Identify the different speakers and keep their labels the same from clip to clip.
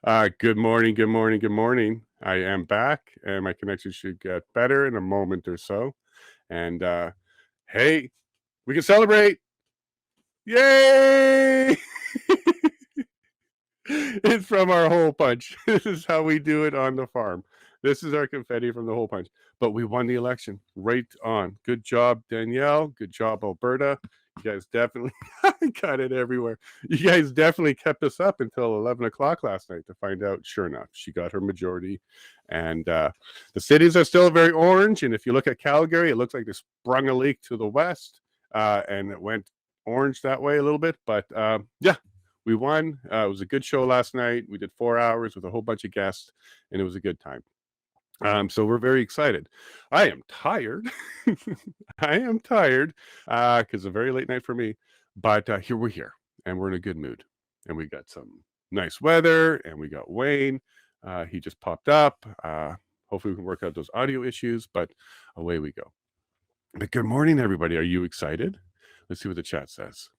Speaker 1: Good morning, good morning, good morning. I am back, and my connection should get better in a moment or so. And hey, we can celebrate! Yay! It's from our hole punch. This is how we do it on the farm. This is our confetti from the hole punch. But we won the election. Right on. Good job, Danielle. Good job, Alberta. You guys definitely I got it everywhere. You guys definitely kept us up until 11 o'clock last night to find out. Sure enough, she got her majority. And the cities are still very orange. And if you look at Calgary, it looks like they sprung a leak to the west, and it went orange that way a little bit. But yeah, we won. It was a good show last night. We did 4 hours with a whole bunch of guests, and it was a good time. So we're very excited. I am tired. I am tired because a very late night for me. But here we're here, and we're in a good mood. And we got some nice weather, and we got Wayne. He just popped up. Hopefully, we can work out those audio issues, but away we go. But good morning, everybody. Are you excited? Let's see what the chat says.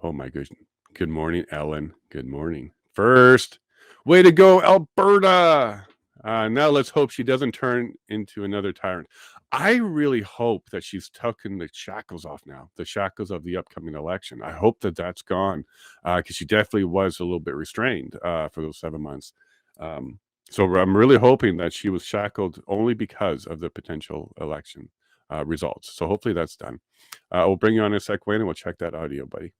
Speaker 1: Oh my goodness. Good morning, Ellen. Good morning. First, way to go, Alberta. Now let's hope she doesn't turn into another tyrant. I really hope that she's tucking the shackles off now, the shackles of the upcoming election. I hope that that's gone because she definitely was a little bit restrained for those 7 months. So I'm really hoping that she was shackled only because of the potential election results. So hopefully that's done. We'll bring you on in a sec, Wayne, and we'll check that audio, buddy.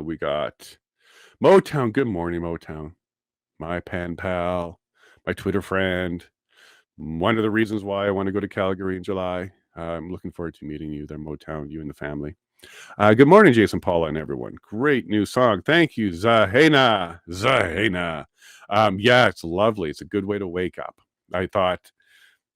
Speaker 1: We got Motown. Good morning, Motown. My pen pal, my Twitter friend. One of the reasons why I want to go to Calgary in July. I'm looking forward to meeting you there, Motown, you and the family. Good morning, Jason Paula and everyone. Great new song. Thank you, Zahena. Zahena. Yeah, it's lovely. It's a good way to wake up. I thought,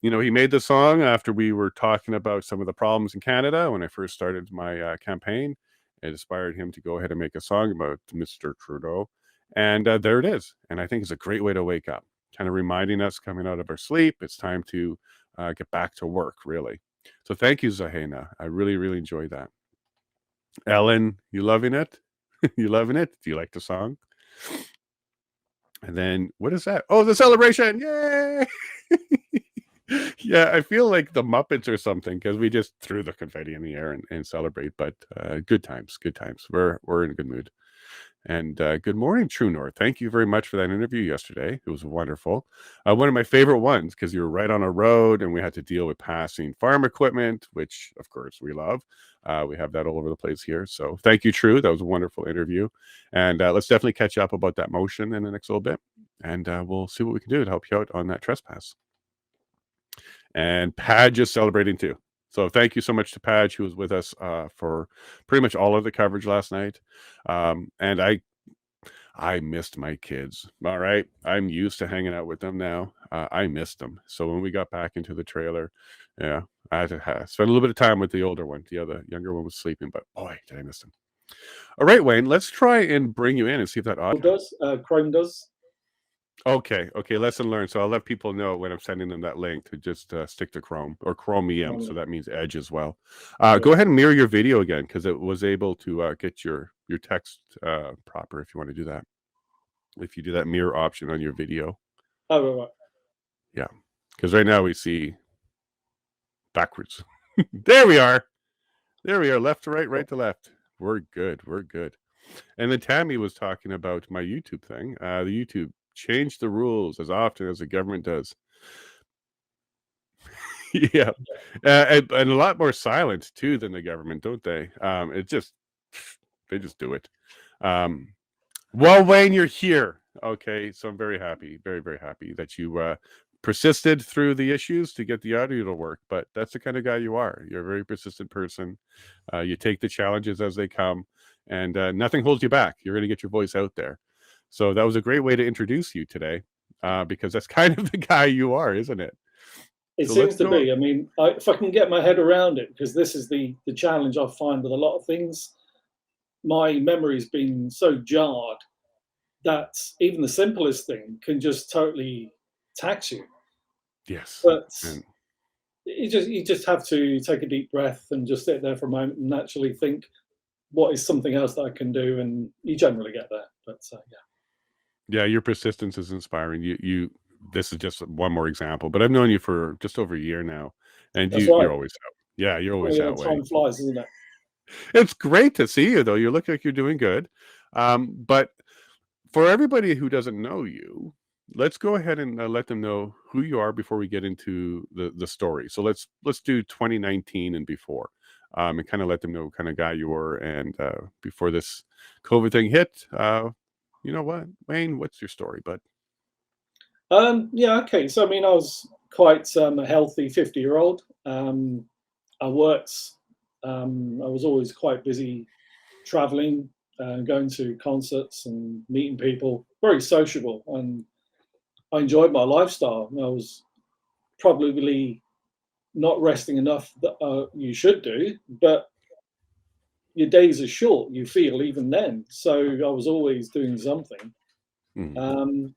Speaker 1: he made the song after we were talking about some of the problems in Canada when I first started my campaign. It inspired him to go ahead and make a song about Mr. Trudeau. And there it is. And I think it's a great way to wake up, kind of reminding us coming out of our sleep. It's time to get back to work, really. So thank you, Zahena. I really, really enjoyed that. Ellen, you loving it? You loving it? Do you like the song? And then what is that? Oh, the celebration. Yay! Yeah, I feel like the Muppets or something because we just threw the confetti in the air and celebrate. But good times, good times. We're in a good mood. And good morning, True North. Thank you very much for that interview yesterday. It was wonderful. One of my favorite ones because you were right on a road and we had to deal with passing farm equipment, which of course we love. We have that all over the place here. So thank you, True. That was a wonderful interview. And let's definitely catch up about that motion in the next little bit. And we'll see what we can do to help you out on that trespass. And Padge is celebrating too. So thank you so much to Padge, who was with us for pretty much all of the coverage last night. And I missed my kids. All right. I'm used to hanging out with them now. I missed them. So when we got back into the trailer, yeah, I had to spend a little bit of time with the older one. The other younger one was sleeping, but boy, did I miss them. All right, Wayne, let's try and bring you in and see if that audio
Speaker 2: Chrome does.
Speaker 1: Okay, lesson learned. So I'll let people know when I'm sending them that link to just stick to Chrome or Chromium. So that means Edge as well. Go ahead and mirror your video again because it was able to get your text proper if you want to do that. If you do that mirror option on your video.
Speaker 2: Oh, right.
Speaker 1: Yeah, because right now we see backwards. There we are. Left to right, right to left. We're good. And then Tammy was talking about my YouTube thing. The YouTube change the rules as often as the government does. Yeah, and a lot more silent too than the government, don't they? They just do it. Well, Wayne, you're here. Okay, so I'm very happy, very, very happy that you persisted through the issues to get the audio to work. But that's the kind of guy you are. You're a very persistent person. You take the challenges as they come, and nothing holds you back. You're going to get your voice out there. So that was a great way to introduce you today, because that's kind of the guy you are, isn't it?
Speaker 2: It seems to be. I mean, if I can get my head around it, because this is the challenge I find with a lot of things. My memory's been so jarred that even the simplest thing can just totally tax you.
Speaker 1: Yes.
Speaker 2: But you just have to take a deep breath and just sit there for a moment and actually think, what is something else that I can do? And you generally get there. But yeah.
Speaker 1: Yeah, your persistence is inspiring. This is just one more example, but I've known you for just over a year now, and
Speaker 2: That's
Speaker 1: you're
Speaker 2: right.
Speaker 1: always out. Yeah, you're
Speaker 2: Oh,
Speaker 1: always
Speaker 2: yeah,
Speaker 1: that way.
Speaker 2: time flies, isn't it?
Speaker 1: It's great to see you though. You look like you're doing good. But for everybody who doesn't know you, let's go ahead and let them know who you are before we get into the story. So let's do 2019 and before, and kind of let them know what kind of guy you were, and before this COVID thing hit. You know what, Wayne? What's your story, bud?
Speaker 2: Yeah, okay. So I mean, I was quite a healthy 50-year-old. I worked. I was always quite busy traveling, going to concerts and meeting people. Very sociable, and I enjoyed my lifestyle. I was probably not resting enough that you should do, but your days are short. You feel even then. So I was always doing something.
Speaker 1: Mhm.
Speaker 2: Um,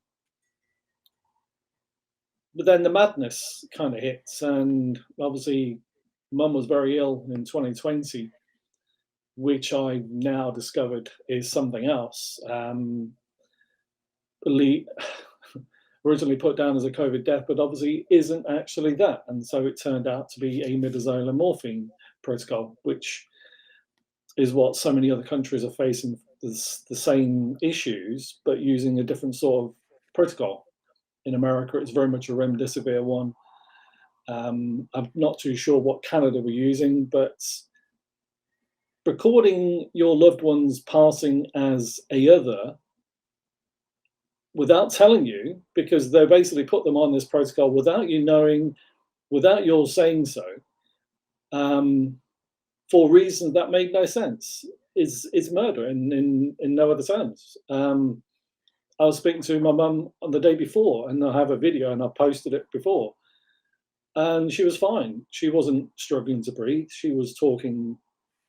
Speaker 2: but then the madness kind of hits, and obviously, Mum was very ill in 2020, which I now discovered is something else. Belie- Originally put down as a COVID death, but obviously isn't actually that, and so it turned out to be a midazolam and morphine protocol, which is what so many other countries are facing the same issues, but using a different sort of protocol. In America, it's very much a remdesivir one. I'm not too sure what Canada were using, but recording your loved one's passing as a other without telling you, because they basically put them on this protocol without you knowing, without your saying so, um, for reasons that made no sense, is murder in no other terms. I was speaking to my mum on the day before, and I have a video, and I posted it before, and she was fine. She wasn't struggling to breathe. She was talking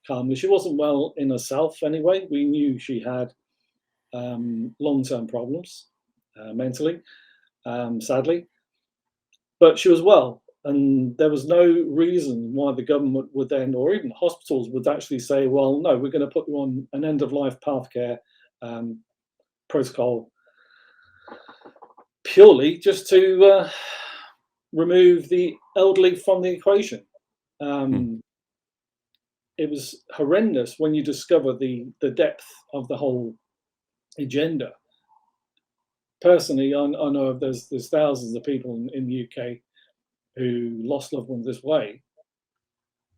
Speaker 2: calmly. She wasn't well in herself anyway. We knew she had long-term problems mentally, sadly, but she was well. And there was no reason why the government would then, or even hospitals would actually say, well, no, we're going to put you on an end of life path care um, protocol purely just to remove the elderly from the equation.
Speaker 1: Hmm.
Speaker 2: Um, it was horrendous when you discover the depth of the whole agenda. Personally, I know there's thousands of people in the UK who lost loved ones this way,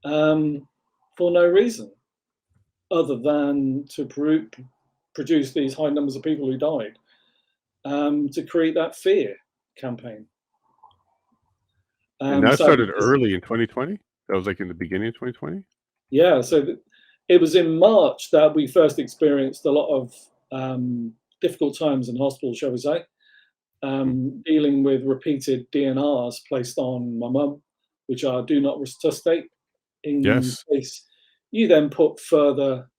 Speaker 2: for no reason other than to produce these high numbers of people who died, to create that fear campaign.
Speaker 1: And that
Speaker 2: Sadly,
Speaker 1: started early in 2020. That was like in the beginning of 2020.
Speaker 2: yeah. So it was in March that we first experienced a lot of difficult times in hospital, shall we say,
Speaker 1: Hmm.
Speaker 2: dealing with repeated DNRs placed on my mum, which are do not resuscitate, in
Speaker 1: Yes.
Speaker 2: case you then put further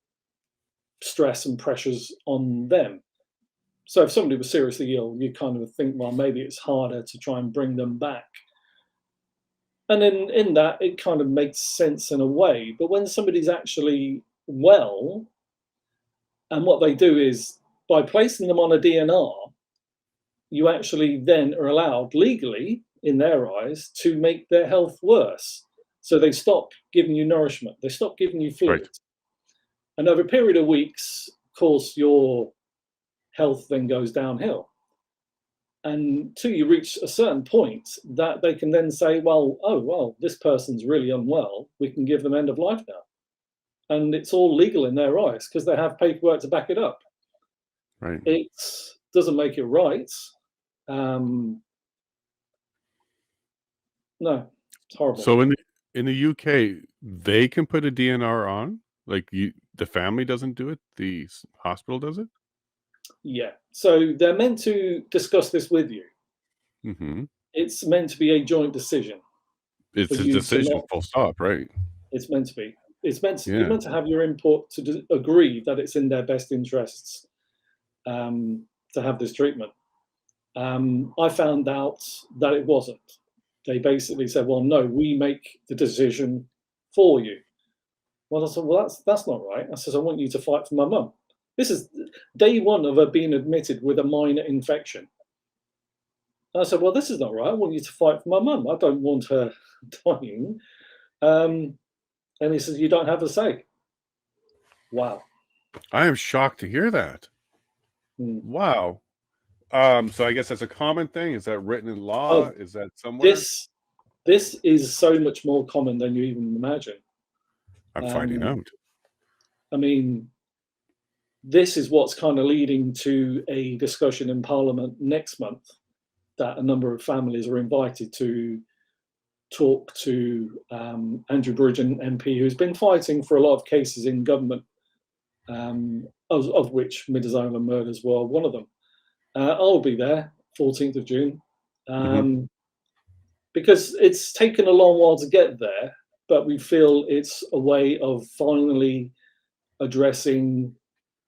Speaker 2: stress and pressures on them. So if somebody was seriously ill, you kind of think, well, maybe it's harder to try and bring them back. And in that, it kind of makes sense in a way. But when somebody's actually well, and what they do is by placing them on a DNR, you actually then are allowed legally, in their eyes, to make their health worse. So they stop giving you nourishment, they stop giving you
Speaker 1: Right.
Speaker 2: fluid. And over a period of weeks, of course, your health then goes downhill. And until you reach a certain point that they can then say, well, oh, well, this person's really unwell, we can give them end of life now. And it's all legal in their eyes because they have paperwork to back it up.
Speaker 1: Right.
Speaker 2: It doesn't make it right. Um, no, it's horrible.
Speaker 1: So in the UK, they can put a DNR on. Like the family doesn't do it. The hospital does it.
Speaker 2: Yeah. So they're meant to discuss this with you.
Speaker 1: Hmm.
Speaker 2: It's meant to be a joint decision for
Speaker 1: It's a
Speaker 2: you to
Speaker 1: decision.
Speaker 2: not.
Speaker 1: Full stop. Right.
Speaker 2: It's meant to be. You're
Speaker 1: Yeah.
Speaker 2: meant to have your input to agree that it's in their best interests um, to have this treatment. I found out that it wasn't. They basically said, "Well, no, we make the decision for you." Well, I said, "Well, that's not right." I said, "I want you to fight for my mum." This is day one of her being admitted with a minor infection. And I said, well, this is not right. I want you to fight for my mum. I don't want her dying. And he says, you don't have a say. Wow.
Speaker 1: I am shocked to hear that. Wow. So I guess that's a common thing. Is that written in law? Is that somewhere?
Speaker 2: This is so much more common than you even imagine.
Speaker 1: I'm finding out.
Speaker 2: I mean, this is what's kind of leading to a discussion in Parliament next month that a number of families are invited to talk to Andrew Bridgen MP, who's been fighting for a lot of cases in government, of which Midsomer murders were one of them. I'll be there, 14th of June, because it's taken a long while to get there, but we feel it's a way of finally addressing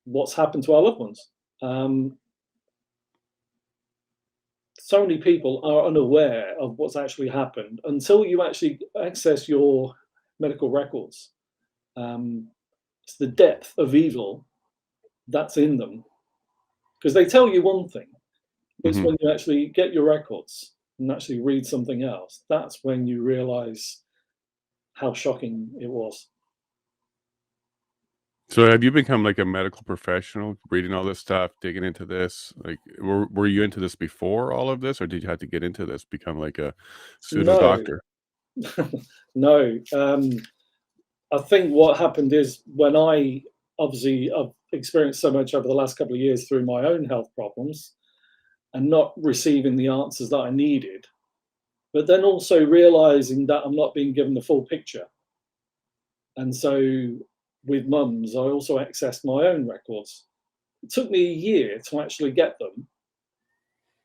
Speaker 2: what's happened to our loved ones. So many people are unaware of what's actually happened until you actually access your medical records. It's the depth of evil that's in them, because they tell you one thing, but it's when you actually get your records and actually read something else, that's when you realize how shocking it was.
Speaker 1: So have you become like a medical professional, reading all this stuff, digging into this? Like, were you into this before all of this, or did you have to get into this, become like a pseudo doctor?
Speaker 2: No. I think what happened is when I've experienced so much over the last couple of years through my own health problems and not receiving the answers that I needed, but then also realizing that I'm not being given the full picture. And so with mums, I also accessed my own records. It took me a year to actually get them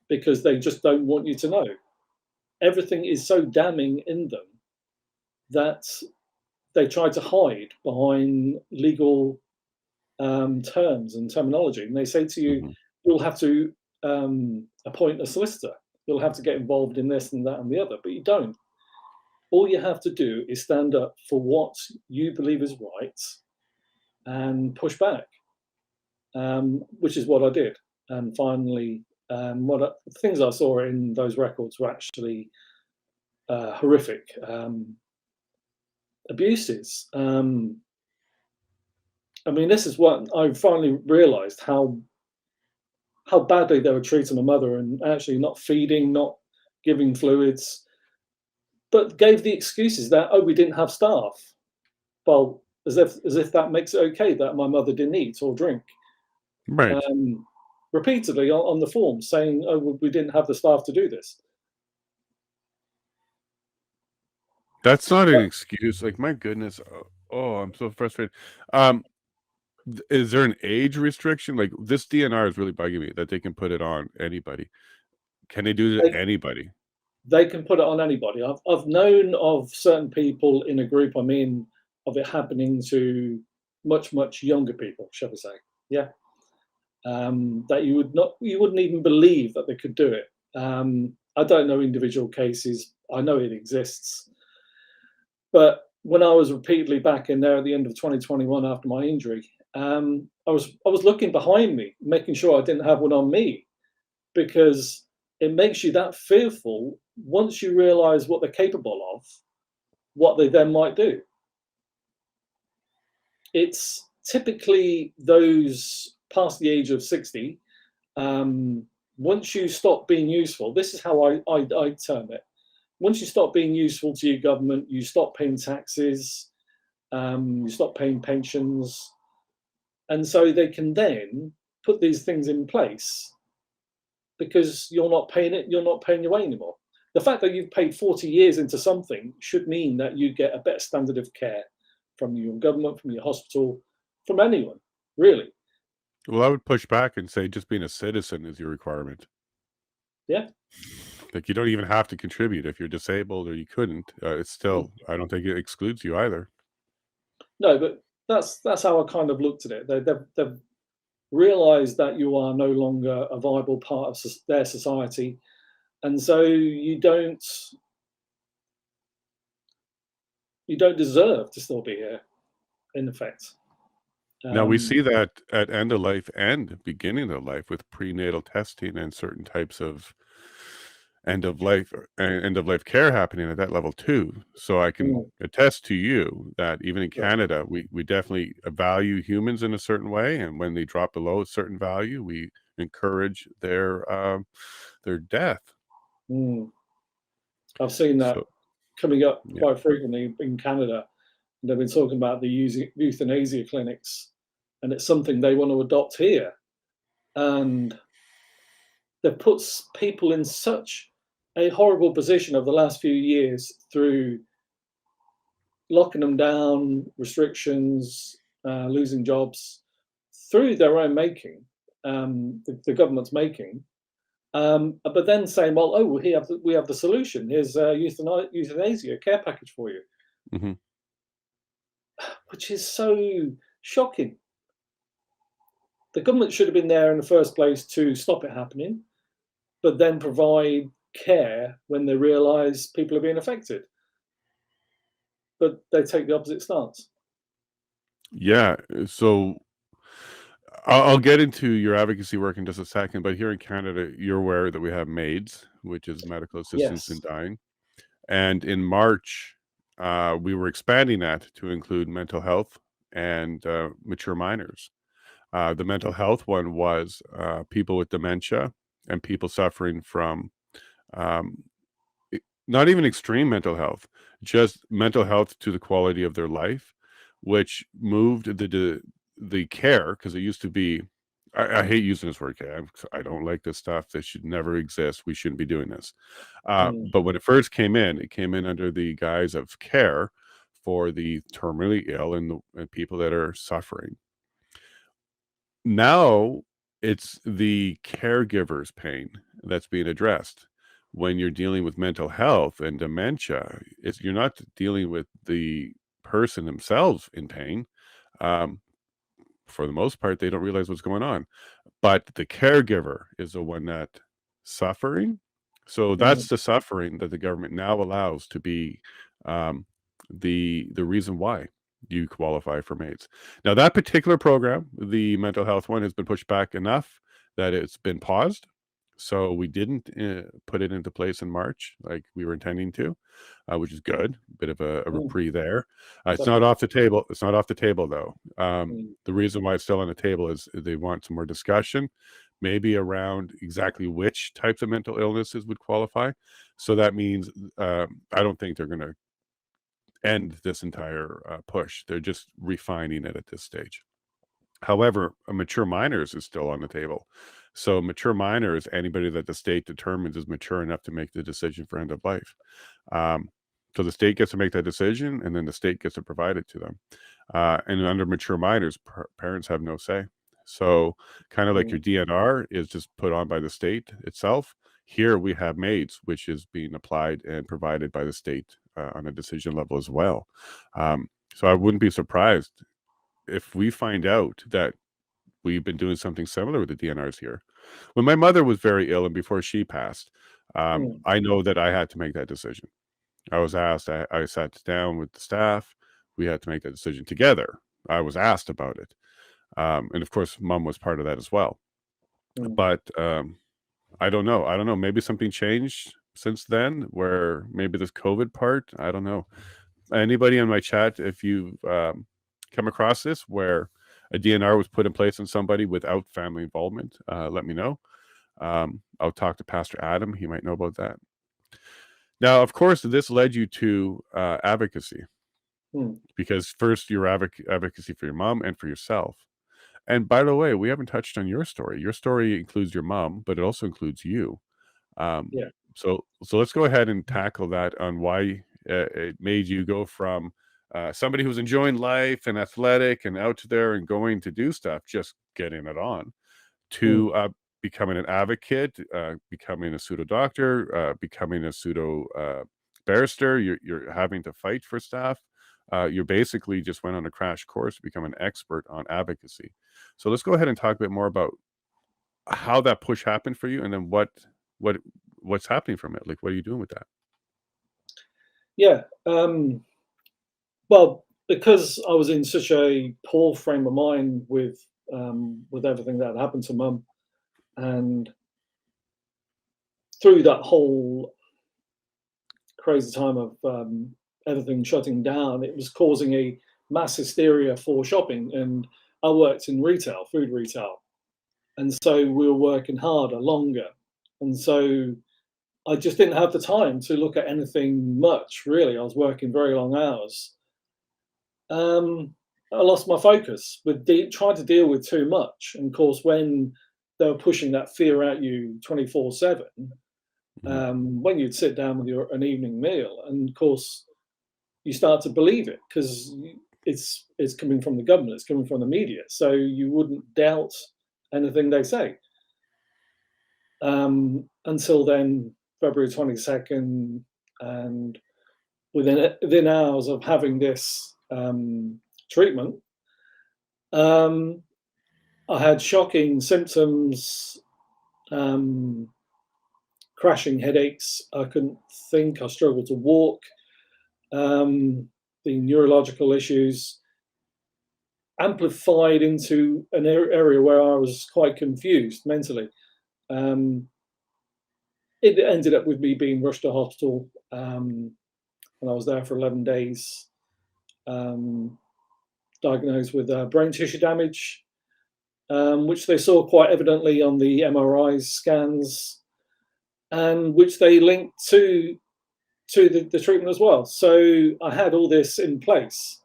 Speaker 2: because they just don't want you to know. Everything is so damning in them that they try to hide behind legal terms and terminology. And they say to you, you'll have to appoint a solicitor. You'll have to get involved in this and that and the other, but you don't. All you have to do is stand up for what you believe is right and push back, which is what I did. And finally, the things I saw in those records were actually horrific abuses. I mean, this is what I finally realized, how badly they were treating my mother and actually not feeding, not giving fluids, but gave the excuses that, oh, we didn't have staff. Well, as if that makes it okay that my mother didn't eat or drink.
Speaker 1: Right.
Speaker 2: Repeatedly on the form saying, oh, we didn't have the staff to do this.
Speaker 1: That's not an excuse. Like, my goodness. Oh, I'm so frustrated. Is there an age restriction? Like, this DNR is really bugging me that they can put it on anybody. Can they do it to anybody?
Speaker 2: They can put it on anybody. I've known of certain people in a group I'm in of it happening to much, much younger people, shall we say. Yeah. That you wouldn't even believe that they could do it. I don't know individual cases. I know it exists. But when I was repeatedly back in there at the end of 2021 after my injury, I was looking behind me, making sure I didn't have one on me, because it makes you that fearful once you realize what they're capable of, what they then might do. It's typically those past the age of 60. Once you stop being useful, this is how I term it. Once you stop being useful to your government, you stop paying taxes, you stop paying pensions, and so they can then put these things in place because you're not paying your way anymore. The fact that you've paid 40 years into something should mean that you get a better standard of care from your government, from your hospital, from anyone, really.
Speaker 1: Well, I would push back and say just being a citizen is your requirement.
Speaker 2: Yeah.
Speaker 1: Like, you don't even have to contribute if you're disabled or you couldn't. It's still, I don't think it excludes you either.
Speaker 2: No, but that's how I kind of looked at it. They've realised that you are no longer a viable part of their society, and so you don't deserve to still be here, in effect.
Speaker 1: Now we see that at end of life and beginning of life with prenatal testing and certain types of end of life care happening at that level too. So I can attest to you that even in Canada, we definitely value humans in a certain way, and when they drop below a certain value, we encourage their death.
Speaker 2: I've seen that coming up
Speaker 1: Yeah.
Speaker 2: quite frequently in Canada. They've been talking about the euthanasia clinics, and it's something they want to adopt here. And that puts people in such a horrible position over the last few years through locking them down, restrictions, losing jobs, through their own making, the government's making. But then saying, well, oh, we have the solution. Here's euthanasia care package for you, which is so shocking. The government should have been there in the first place to stop it happening, but then provide care when they realise people are being affected. But they take the opposite stance.
Speaker 1: Yeah. So I'll get into your advocacy work in just a second, but here in Canada, you're aware that we have MAIDs, which is medical assistance in dying. And in March, we were expanding that to include mental health and mature minors. The mental health one was people with dementia and people suffering from not even extreme mental health, just mental health to the quality of their life, which moved the care, because it used to be, I hate using this word care. I don't like this stuff. This should never exist. We shouldn't be doing this. But when it first came in, it came in under the guise of care for the terminally ill and people that are suffering. Now it's the caregiver's pain that's being addressed. When you're dealing with mental health and dementia, you're not dealing with the person themselves in pain. For the most part, they don't realize what's going on, but the caregiver is the one that suffering. So that's the suffering that the government now allows to be the reason why you qualify for MAIDs. Now that particular program, the mental health one, has been pushed back enough that it's been paused. So we didn't put it into place in March like we were intending to, which is good. Bit of a reprieve there. It's not off the table. It's not off the table though. The reason why it's still on the table is they want some more discussion, maybe around exactly which types of mental illnesses would qualify. So that means I don't think they're going to end this entire push. They're just refining it at this stage. However, a mature minors is still on the table. So mature minor is anybody that the state determines is mature enough to make the decision for end of life. So the state gets to make that decision, and then the state gets to provide it to them. And under mature minors, parents have no say. So kind of like your DNR is just put on by the state itself. Here we have MAIDs, which is being applied and provided by the state on a decision level as well. So I wouldn't be surprised if we find out that we've been doing something similar with the DNRs here. When my mother was very ill and before she passed, I know that I had to make that decision. I was asked, I sat down with the staff. We had to make that decision together. I was asked about it. And of course, Mom was part of that as well. But I don't know. I don't know. Maybe something changed since then, where maybe this COVID part, I don't know. Anybody in my chat, if you've come across this, where a DNR was put in place on somebody without family involvement, let me know. I'll talk to Pastor Adam. He might know about that. Now, of course, this led you to advocacy, because first your advocacy for your mom and for yourself. And by the way, we haven't touched on your story. Your story includes your mom, but it also includes you. So let's go ahead and tackle that on why it made you go from somebody who's enjoying life and athletic and out there and going to do stuff, just getting it on, to becoming an advocate, becoming a pseudo doctor, becoming a pseudo barrister. You're having to fight for stuff. You basically just went on a crash course to become an expert on advocacy. So let's go ahead and talk a bit more about how that push happened for you, and then what's happening from it. Like, what are you doing with that?
Speaker 2: Yeah. Well, because I was in such a poor frame of mind with everything that had happened to Mum, and through that whole crazy time of everything shutting down, it was causing a mass hysteria for shopping. And I worked in retail, food retail, and so we were working harder, longer, and so I just didn't have the time to look at anything much, really. I was working very long hours. I lost my focus with trying to deal with too much. And of course, when they were pushing that fear at you 24/7, when you'd sit down with an evening meal, and of course, you start to believe it because it's coming from the government, it's coming from the media, so you wouldn't doubt anything they say. Until then, February 22nd, and within hours of having this treatment, I had shocking symptoms, crashing headaches. I couldn't think. I struggled to walk. The neurological issues amplified into an area where I was quite confused mentally. It ended up with me being rushed to hospital, and I was there for 11 days, diagnosed with brain tissue damage, which they saw quite evidently on the MRI scans, and which they linked to the treatment as well. So I had all this in place.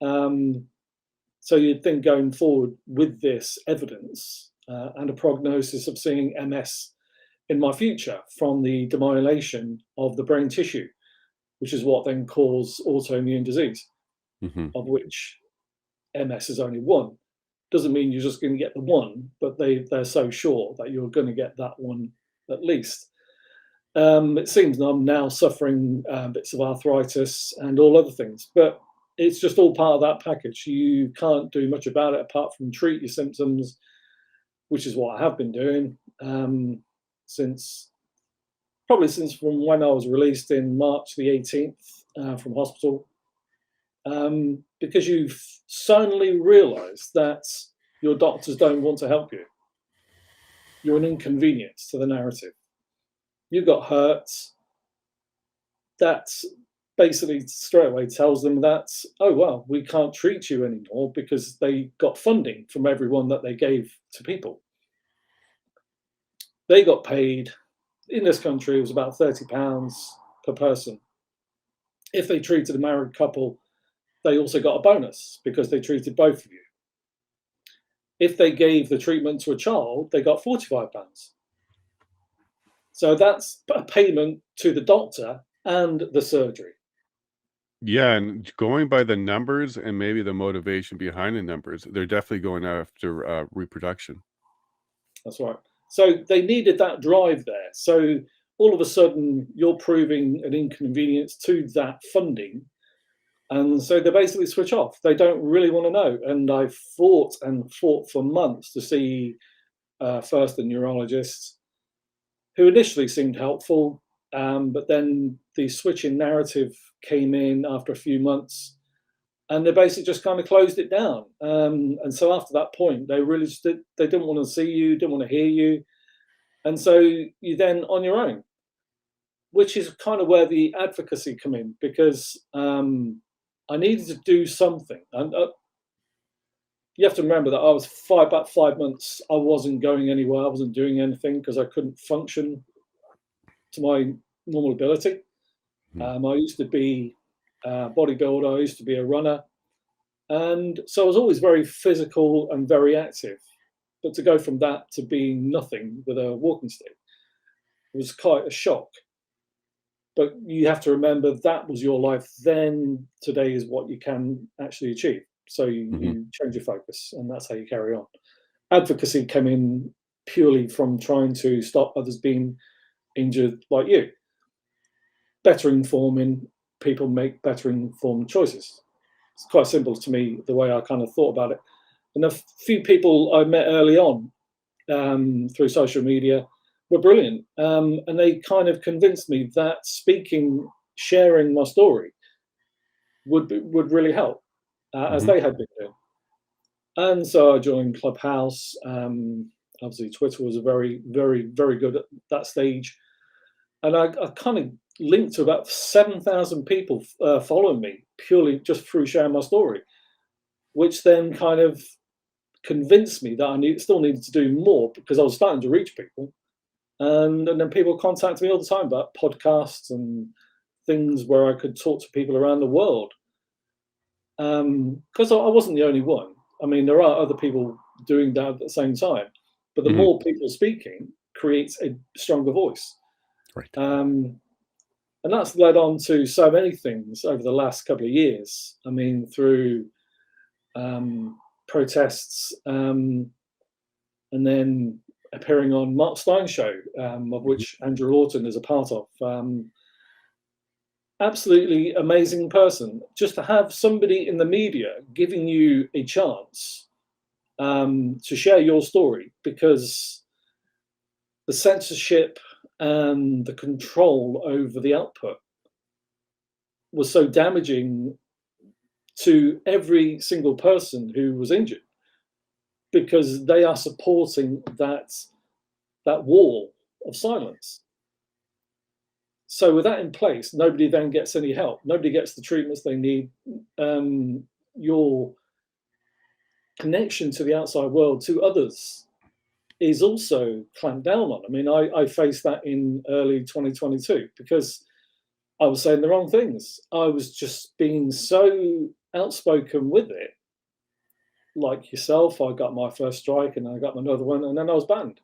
Speaker 2: So you'd think going forward with this evidence and a prognosis of seeing MS in my future from the demyelination of the brain tissue, which is what then caused autoimmune disease, of which MS is only one. Doesn't mean you're just going to get the one, but they're so sure that you're going to get that one at least. It seems I'm now suffering bits of arthritis and all other things, but it's just all part of that package. You can't do much about it apart from treat your symptoms, which is what I have been doing since from when I was released in March the 18th from hospital, because you've suddenly realised that your doctors don't want to help you. You're an inconvenience to the narrative. You got hurt. That basically straight away tells them that, oh, well, we can't treat you anymore because they got funding from everyone that they gave to people. They got paid, in this country, it was about £30 per person. If they treated a married couple, they also got a bonus because they treated both of you. If they gave the treatment to a child, they got £45. So that's a payment to the doctor and the surgery.
Speaker 1: Yeah, and going by the numbers and maybe the motivation behind the numbers, they're definitely going after reproduction.
Speaker 2: That's right. So they needed that drive there. So all of a sudden, you're proving an inconvenience to that funding. And so they basically switch off. They don't really want to know. And I fought for months to see first the neurologist, who initially seemed helpful, but then the switch in narrative came in after a few months, and they basically just kind of closed it down. And so after that point, they really just they didn't want to see you, didn't want to hear you, and so you then on your own, which is kind of where the advocacy come in, because I needed to do something. And you have to remember that I was about 5 months, I wasn't going anywhere, I wasn't doing anything because I couldn't function to my normal ability. I used to be a bodybuilder, I used to be a runner. And so I was always very physical and very active. But to go from that to being nothing with a walking stick was quite a shock. But you have to remember that was your life then, today is what you can actually achieve. So you change your focus, and that's how you carry on. Advocacy came in purely from trying to stop others being injured like you. Better informing people make better informed choices. It's quite simple to me, the way I kind of thought about it. And a few people I met early on through social media were brilliant. And they kind of convinced me that speaking, sharing my story would really help. as they had been doing. And so I joined Clubhouse. Obviously, Twitter was a very, very, very good at that stage. And I kind of linked to about 7,000 people following me purely just through sharing my story, which then kind of convinced me that I still needed to do more because I was starting to reach people. And then people contacted me all the time about podcasts and things where I could talk to people around the world. Because I wasn't the only one. I mean, there are other people doing that at the same time. But the more people speaking creates a stronger voice.
Speaker 1: Right.
Speaker 2: And that's led on to so many things over the last couple of years. I mean, through protests and then appearing on Mark Stein's show, of which Andrew Lawton is a part of. Absolutely amazing person. Just to have somebody in the media giving you a chance to share your story, because the censorship and the control over the output was so damaging to every single person who was injured, because they are supporting that wall of silence. So with that in place, nobody then gets any help. Nobody gets the treatments they need. Your connection to the outside world, to others, is also clamped down on. I mean, I faced that in early 2022 because I was saying the wrong things. I was just being so outspoken with it. Like yourself, I got my first strike and I got another one, and then I was banned.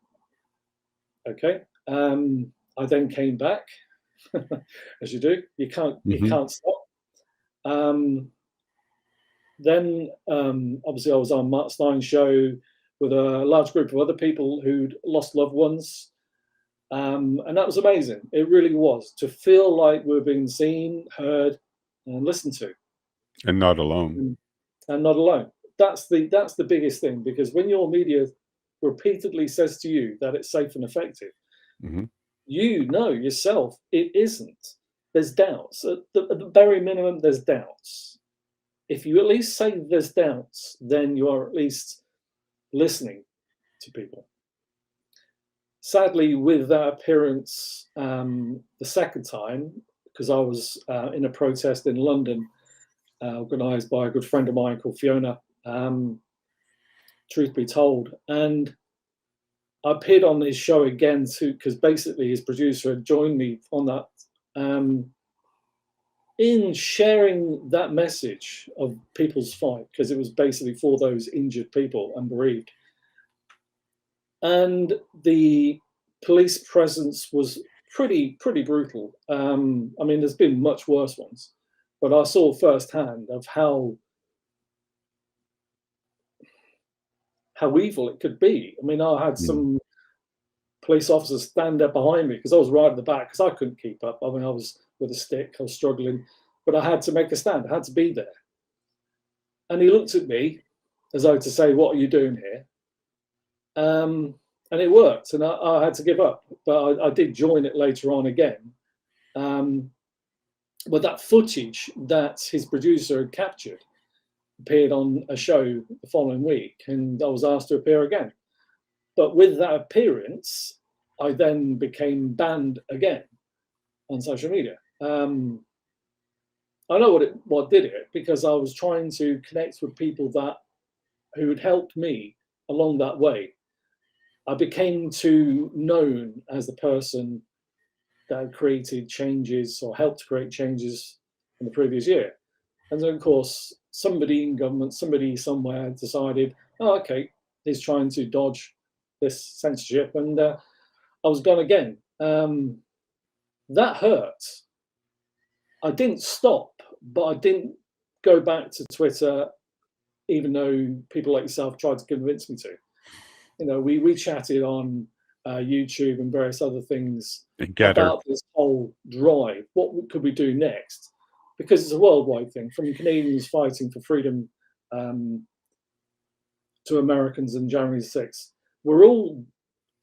Speaker 2: Okay. I then came back, as you do. You can't stop. Then obviously I was on Mark Stein's show with a large group of other people who'd lost loved ones. And that was amazing. It really was, to feel like we're being seen, heard, and listened to.
Speaker 1: And not alone.
Speaker 2: And not alone. That's the biggest thing, because when your media repeatedly says to you that it's safe and effective, you know yourself it isn't. There's doubts. At the very minimum, there's doubts. If you at least say there's doubts, then you are at least listening to people. Sadly, with that appearance the second time, because I was in a protest in London, organised by a good friend of mine called Fiona, truth be told, and I appeared on his show again too, because basically his producer had joined me on that, in sharing that message of people's fight, because it was basically for those injured people and bereaved. And the police presence was pretty brutal. I mean, there's been much worse ones, but I saw firsthand of how evil it could be. I mean, I had some police officers stand up behind me because I was right at the back, because I couldn't keep up. I mean, I was with a stick, I was struggling, but I had to make a stand. I had to be there. And he looked at me as though to say, "What are you doing here?" And it worked, and I had to give up. But I did join it later on again. But that footage that his producer had captured appeared on a show the following week, and I was asked to appear again. But with that appearance, I then became banned again on social media. I know what did it, because I was trying to connect with people who had helped me along that way. I became too known as the person that created changes or helped create changes in the previous year. And then, of course, somebody in government, somebody somewhere decided, oh, okay, he's trying to dodge this censorship. And I was gone again. That hurt. I didn't stop, but I didn't go back to Twitter, even though people like yourself tried to convince me to. You know, we chatted on YouTube and various other things about this whole drive. What could we do next? Because it's a worldwide thing, from Canadians fighting for freedom to Americans in January 6th. We're all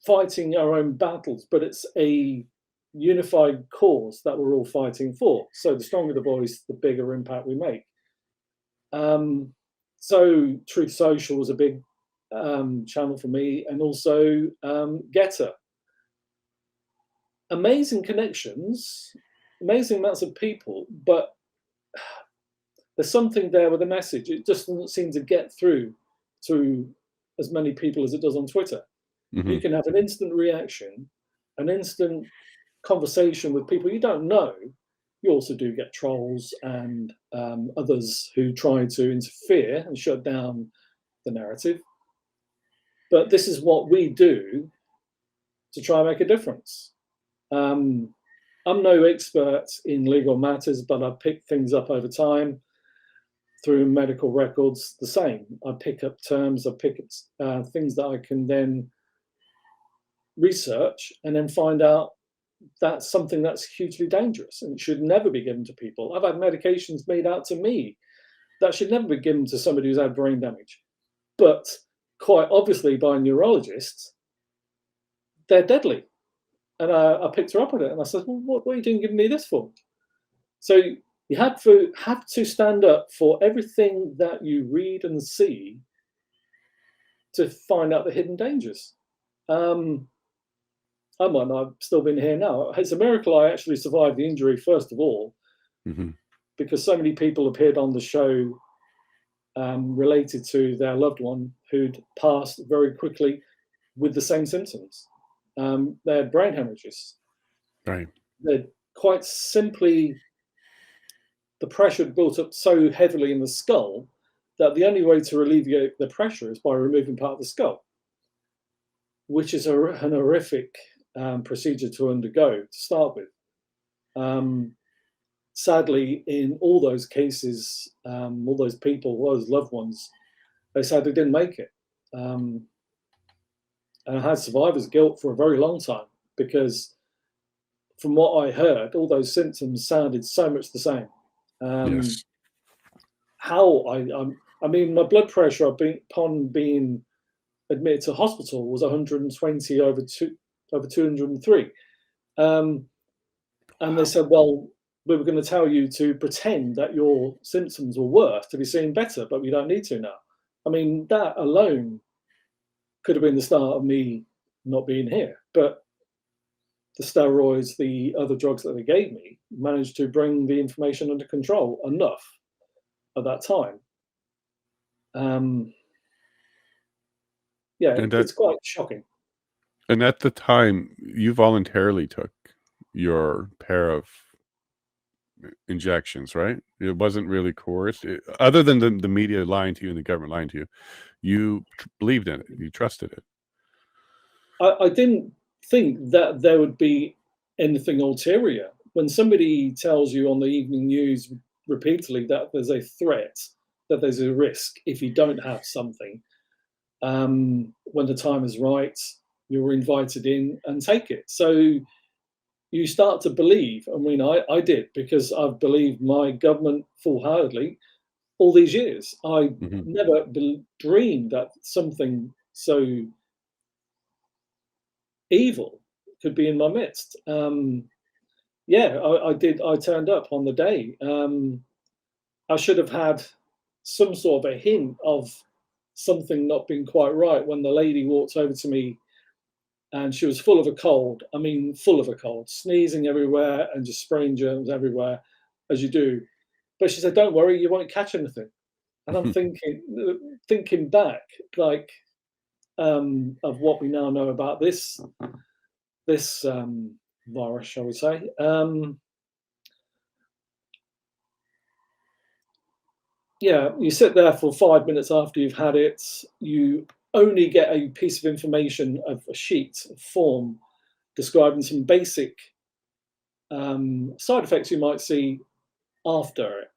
Speaker 2: fighting our own battles, but it's a unified cause that we're all fighting for. So the stronger the voice, the bigger impact we make. So Truth Social was a big channel for me, and also Getter. Amazing connections, amazing amounts of people, but there's something there with the message. It just doesn't seem to get through to as many people as it does on Twitter.
Speaker 1: Mm-hmm.
Speaker 2: You can have an instant reaction, an instant conversation with people you don't know. You also do get trolls and others who try to interfere and shut down the narrative. But this is what we do to try and make a difference. I'm no expert in legal matters, but I pick things up over time through medical records. The same. I pick up terms, I pick up things that I can then research and then find out that's something that's hugely dangerous and should never be given to people. I've had medications made out to me that should never be given to somebody who's had brain damage. But quite obviously by neurologists, they're deadly. And I picked her up on it and I said, well, what are you doing giving me this for? So you have to stand up for everything that you read and see to find out the hidden dangers. I might not have still been here now. It's a miracle I actually survived the injury, first of all, because so many people appeared on the show related to their loved one who'd passed very quickly with the same symptoms. They had brain hemorrhages.
Speaker 1: Right.
Speaker 2: They'd quite simply, the pressure had built up so heavily in the skull that the only way to alleviate the pressure is by removing part of the skull, which is an horrific procedure to undergo to start with. Sadly, in all those cases, all those people, all those loved ones, they sadly didn't make it. And I had survivor's guilt for a very long time because from what I heard, all those symptoms sounded so much the same.
Speaker 1: Yes.
Speaker 2: I mean, my blood pressure upon being admitted to hospital was 120 over 203. And they said, well, we were going to tell you to pretend that your symptoms were worse to be seen better, but we don't need to now. I mean, that alone could have been the start of me not being here. But the steroids, the other drugs that they gave me, managed to bring the information under control enough at that time. Yeah, it's quite shocking.
Speaker 1: And at the time, you voluntarily took your pair of injections, right? It wasn't really coerced. Other than the media lying to you and the government lying to you, you believed in it. You trusted it.
Speaker 2: I didn't think that there would be anything ulterior. When somebody tells you on the evening news repeatedly that there's a threat, that there's a risk if you don't have something, when the time is right, you're invited in and take it. So you start to believe. I mean, I did, because I've believed my government full-heartedly all these years. I never dreamed that something so evil could be in my midst. Yeah, I did. I turned up on the day. I should have had some sort of a hint of something not being quite right when the lady walked over to me and she was full of a cold. I mean, full of a cold, sneezing everywhere and just spraying germs everywhere, as you do. But she said, "Don't worry, you won't catch anything." And I'm thinking back, like, of what we now know about this virus, shall we say. Yeah, you sit there for 5 minutes after you've had it. You only get a piece of information, of a sheet, a form, describing some basic side effects you might see after it.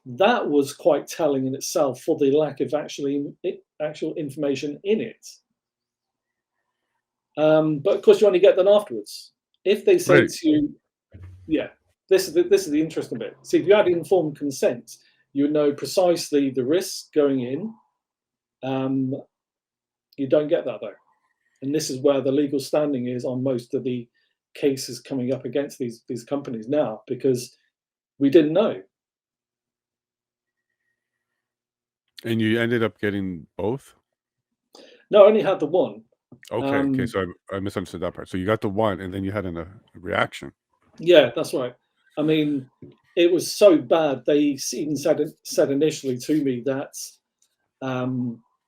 Speaker 2: That was quite telling in itself for the lack of actual information in it. But of course, you only get that afterwards. If they say to you, yeah, this is the interesting bit. See, if you had informed consent, you would know precisely the risks going in. You don't get that, though. And this is where the legal standing is on most of the cases coming up against these companies now, because we didn't know.
Speaker 1: And you ended up getting both?
Speaker 2: No, I only had the one.
Speaker 1: Okay, so I misunderstood that part. So you got the one, and then you had a reaction.
Speaker 2: Yeah, that's right. I mean, it was so bad. They even said initially to me that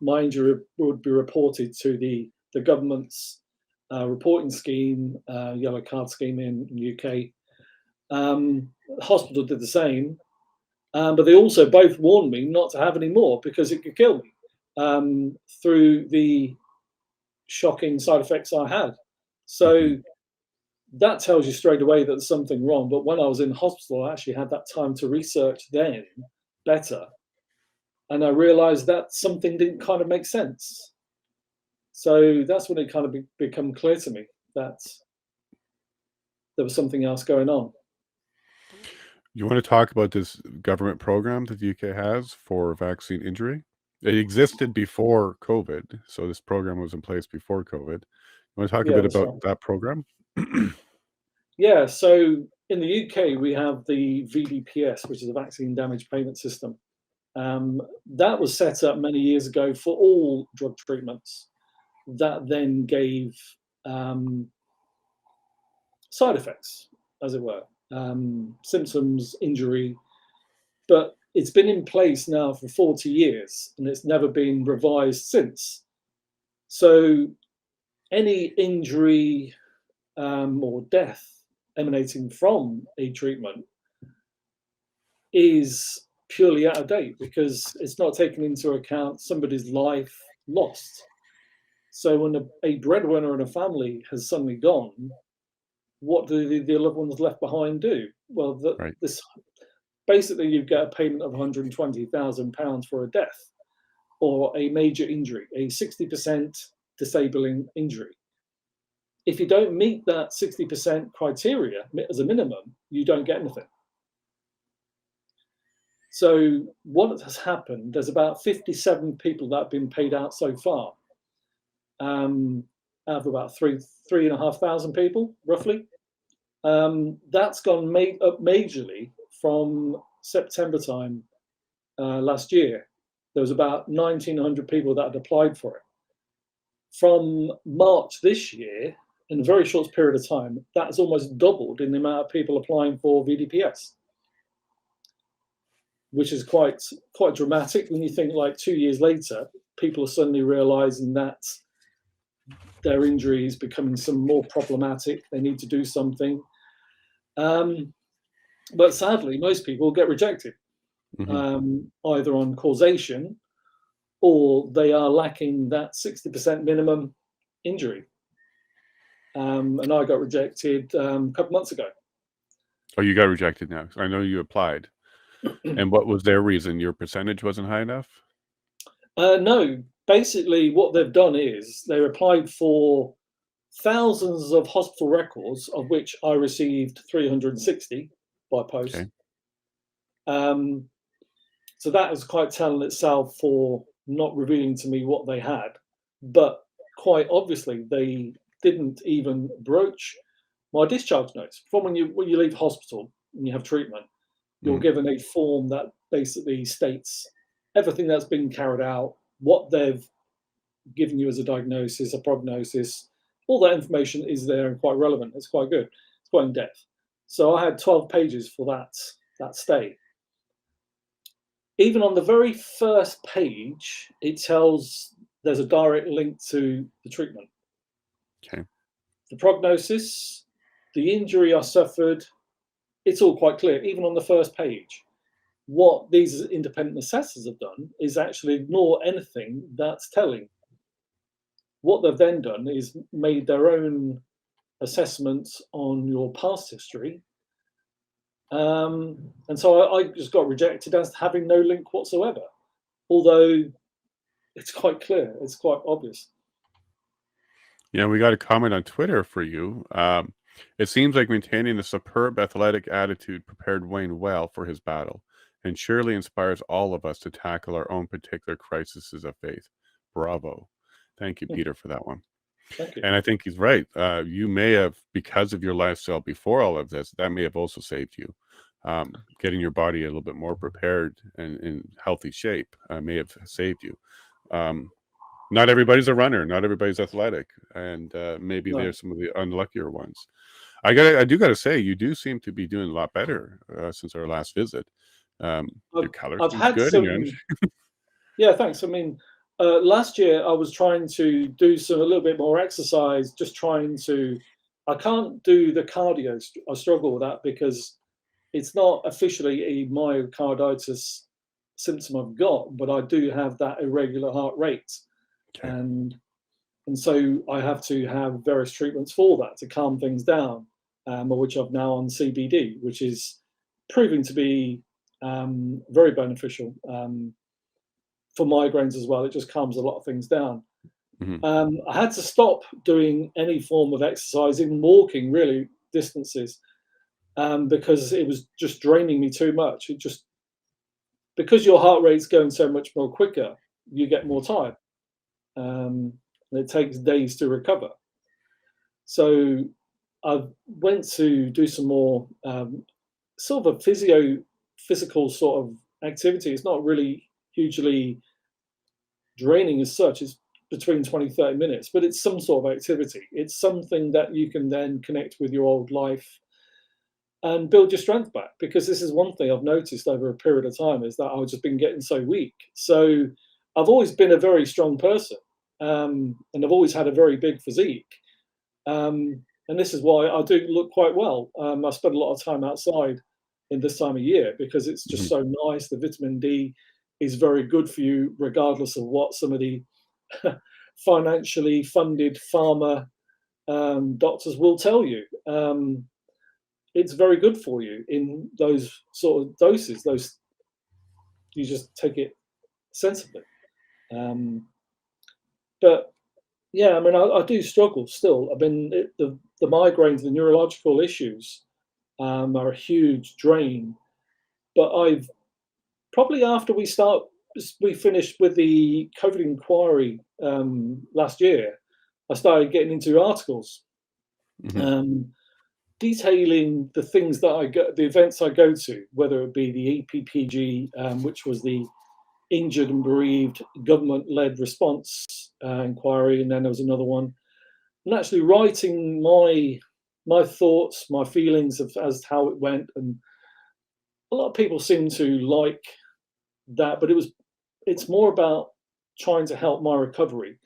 Speaker 2: my injury would be reported to the government's reporting scheme, yellow card scheme in the UK. The hospital did the same, but they also both warned me not to have any more because it could kill me through the shocking side effects I had. So that tells you straight away that there's something wrong. But when I was in hospital, I actually had that time to research then better. And I realized that something didn't kind of make sense. So that's when it kind of become clear to me that there was something else going on.
Speaker 1: You want to talk about this government program that the UK has for vaccine injury? It existed before COVID, so this program was in place before COVID. You want to talk a
Speaker 2: Yeah,
Speaker 1: bit
Speaker 2: that's
Speaker 1: about
Speaker 2: right.
Speaker 1: that program?
Speaker 2: Yeah, so in the UK, we have the VDPS, which is a vaccine damage payment system. That was set up many years ago for all drug treatments that then gave side effects, as it were, symptoms, injury. But it's been in place now for 40 years and it's never been revised since. So any injury or death emanating from a treatment is purely out of date because it's not taking into account somebody's life lost. So when a breadwinner in a family has suddenly gone, what do the loved ones left behind do? Well,
Speaker 1: Right.
Speaker 2: this basically you get a payment of £120,000 for a death or a major injury, a 60% disabling injury. If you don't meet that 60% criteria as a minimum, you don't get anything. So what has happened, there's about 57 people that have been paid out so far, out of about 3,500 people, roughly. That's gone up majorly from September time last year. There was about 1,900 people that had applied for it. From March this year, in a very short period of time, that has almost doubled in the amount of people applying for VDPS, which is quite dramatic when you think like 2 years later, people are suddenly realizing that their injury is becoming some more problematic. They need to do something. But sadly, most people get rejected, either on causation or they are lacking that 60% minimum injury. And I got rejected a couple months ago.
Speaker 1: Oh, you got rejected now. I know you applied. And what was their reason? Your percentage wasn't high enough?
Speaker 2: No, basically what they've done is they applied for thousands of hospital records, of which I received 360 by post.
Speaker 1: Okay.
Speaker 2: So that was quite telling itself for not revealing to me what they had. But quite obviously, they didn't even broach my discharge notes. From when you leave hospital and you have treatment, you're given a form that basically states everything that's been carried out, what they've given you as a diagnosis, a prognosis. All that information is there and quite relevant. It's quite good. It's quite in depth. So I had 12 pages for that stay. Even on the very first page, it tells there's a direct link to the treatment.
Speaker 1: Okay.
Speaker 2: The prognosis, the injury I suffered, it's all quite clear, even on the first page. What these independent assessors have done is actually ignore anything that's telling. What they've then done is made their own assessments on your past history. And so I just got rejected as having no link whatsoever, although it's quite clear, it's quite obvious.
Speaker 1: Yeah, we got a comment on Twitter for you. It seems like maintaining a superb athletic attitude prepared Wayne well for his battle and surely inspires all of us to tackle our own particular crises of faith. Bravo. Thank you, Peter, for that one.
Speaker 2: Thank you.
Speaker 1: And I think he's right. You may have, because of your lifestyle before all of this, that may have also saved you. getting your body a little bit more prepared and in healthy shape may have saved you. Not everybody's a runner, not everybody's athletic, and maybe
Speaker 2: No.
Speaker 1: they're some of the unluckier ones. I do gotta say, you do seem to be doing a lot better since our last visit. Your color
Speaker 2: I've
Speaker 1: seems
Speaker 2: had
Speaker 1: good, and your energy.
Speaker 2: some. Yeah, thanks. I mean, last year I was trying to do a little bit more exercise, just trying to. I can't do the cardio. I struggle with that because it's not officially a myocarditis symptom I've got, but I do have that irregular heart rate,
Speaker 1: Okay.
Speaker 2: and so I have to have various treatments for that to calm things down, which I've now on CBD, which is proving to be very beneficial. For migraines as well. It just calms a lot of things down.
Speaker 1: Mhm.
Speaker 2: I had to stop doing any form of exercise, even walking really distances, because it was just draining me too much. It just because your heart rate's going so much more quicker, you get more tired, and it takes days to recover. So I went to do some more sort of a physical sort of activity. It's not really hugely draining as such. It's between 20 30 minutes, but it's some sort of activity. It's something that you can then connect with your old life and build your strength back, because this is one thing I've noticed over a period of time is that I've just been getting so weak. So I've always been a very strong person, and I've always had a very big physique, and this is why I do look quite well. I spend a lot of time outside in this time of year because it's just
Speaker 1: Mhm.
Speaker 2: so nice. The vitamin D is very good for you, regardless of what some of the financially funded pharma doctors will tell you. It's very good for you in those sort of doses. Those you just take it sensibly. But yeah, I mean, I do struggle still. I mean, the migraines, the neurological issues are a huge drain. But I've probably after we finished with the COVID inquiry last year, I started getting into articles
Speaker 1: Mhm.
Speaker 2: um, detailing the things that I go, the events I go to, whether it be the EPPG, which was the Injured and Bereaved Government-Led Response Inquiry, and then there was another one, and actually writing my thoughts, my feelings of as to how it went, and a lot of people seem to like that, but it's more about trying to help my recovery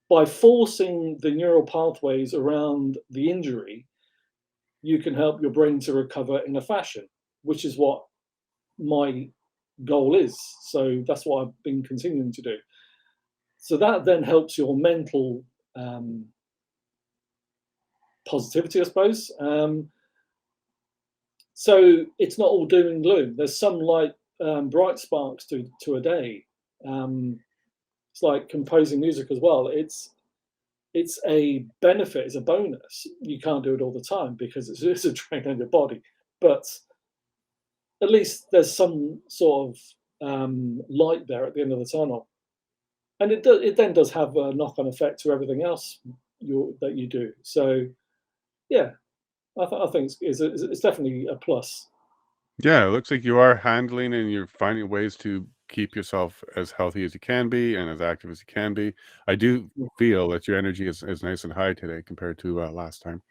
Speaker 2: by forcing the neural pathways around the injury. You can help your brain to recover in a fashion, which is what my goal is. So that's what I've been continuing to do. So that then helps your mental positivity, I suppose. So it's not all doom and gloom. There's some light, bright sparks to a day. It's like composing music as well. It's a benefit, it's a bonus. You can't do it all the time because it's a drain on your body, but at least there's some sort of light there at the end of the tunnel, and it then does have a knock-on effect to everything else that you do. So yeah, I think it's definitely a plus.
Speaker 1: Yeah, it looks like you are handling and you're finding ways to keep yourself as healthy as you can be and as active as you can be. I do feel that your energy is nice and high today compared to last time.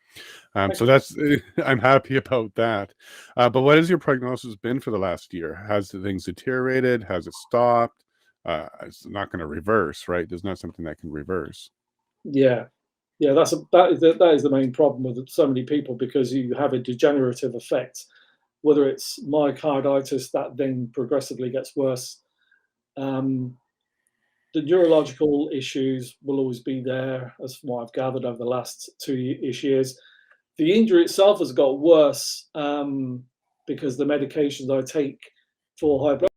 Speaker 1: So
Speaker 2: Thank you.
Speaker 1: that's I'm happy about that. But what has your prognosis been for the last year? Has the things deteriorated? Has it stopped? It's not going to reverse, right? There's not something that can reverse.
Speaker 2: Yeah, yeah, that is the main problem with so many people, because you have a degenerative effect, whether it's myocarditis that then progressively gets worse. Um, the neurological issues will always be there, as what I've gathered over the last 2-ish years. The injury itself has got worse because the medications I take for high blood